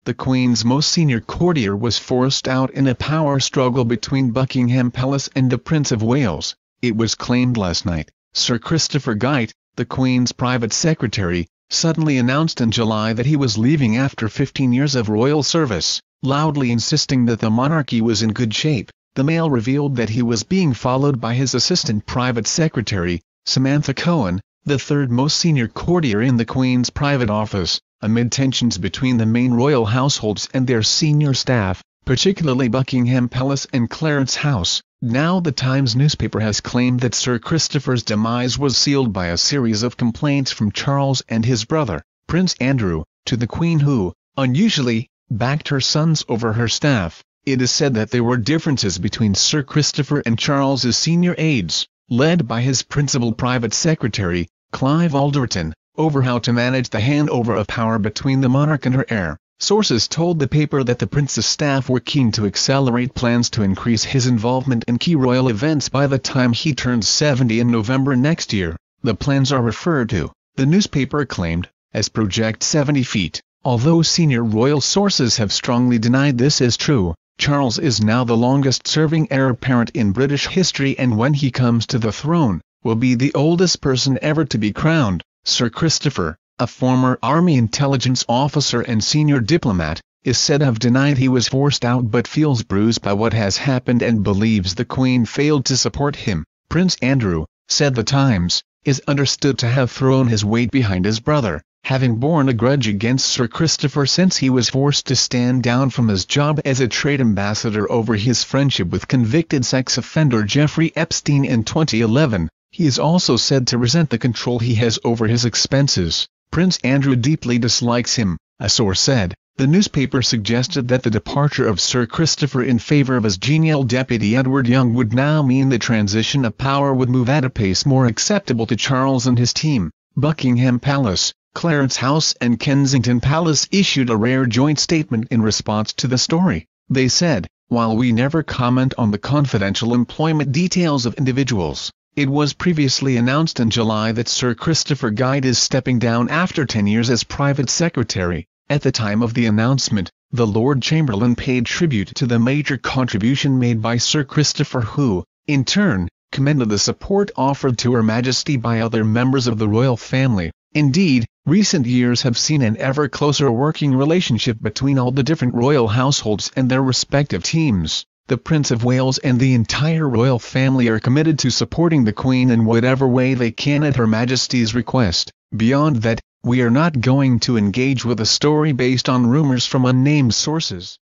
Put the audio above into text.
the Queen's most senior courtier was forced out in a power struggle between Buckingham Palace and the Prince of Wales. It was claimed last night, Sir Christopher Gite, the Queen's private secretary, suddenly announced in July that he was leaving after 15 years of royal service, loudly insisting that the monarchy was in good shape. The Mail revealed that he was being followed by his assistant private secretary, Samantha Cohen, the third most senior courtier in the Queen's private office, amid tensions between the main royal households and their senior staff, particularly Buckingham Palace and Clarence House. Now the Times newspaper has claimed that Sir Christopher's demise was sealed by a series of complaints from Charles and his brother, Prince Andrew, to the Queen who, unusually, backed her sons over her staff. It is said that there were differences between Sir Christopher and Charles's senior aides, led by his principal private secretary, Clive Alderton, over how to manage the handover of power between the monarch and her heir. Sources told the paper that the prince's staff were keen to accelerate plans to increase his involvement in key royal events by the time he turns 70 in November next year. The plans are referred to, the newspaper claimed, as Project 70 Feet. Although senior royal sources have strongly denied this is true, Charles is now the longest-serving heir apparent in British history and when he comes to the throne, will be the oldest person ever to be crowned. Sir Christopher, a former Army intelligence officer and senior diplomat, is said to have denied he was forced out but feels bruised by what has happened and believes the Queen failed to support him. Prince Andrew, said the Times, is understood to have thrown his weight behind his brother, having borne a grudge against Sir Christopher since he was forced to stand down from his job as a trade ambassador over his friendship with convicted sex offender Jeffrey Epstein in 2011. He is also said to resent the control he has over his expenses. Prince Andrew deeply dislikes him, a source said. The newspaper suggested that the departure of Sir Christopher in favor of his genial deputy Edward Young would now mean the transition of power would move at a pace more acceptable to Charles and his team. Buckingham Palace, Clarence House and Kensington Palace issued a rare joint statement in response to the story. They said, "While we never comment on the confidential employment details of individuals, it was previously announced in July that Sir Christopher Gite is stepping down after 10 years as private secretary." At the time of the announcement, the Lord Chamberlain paid tribute to the major contribution made by Sir Christopher who, in turn, commended the support offered to Her Majesty by other members of the royal family. Indeed, recent years have seen an ever closer working relationship between all the different royal households and their respective teams. The Prince of Wales and the entire royal family are committed to supporting the Queen in whatever way they can at Her Majesty's request. Beyond that, we are not going to engage with a story based on rumors from unnamed sources.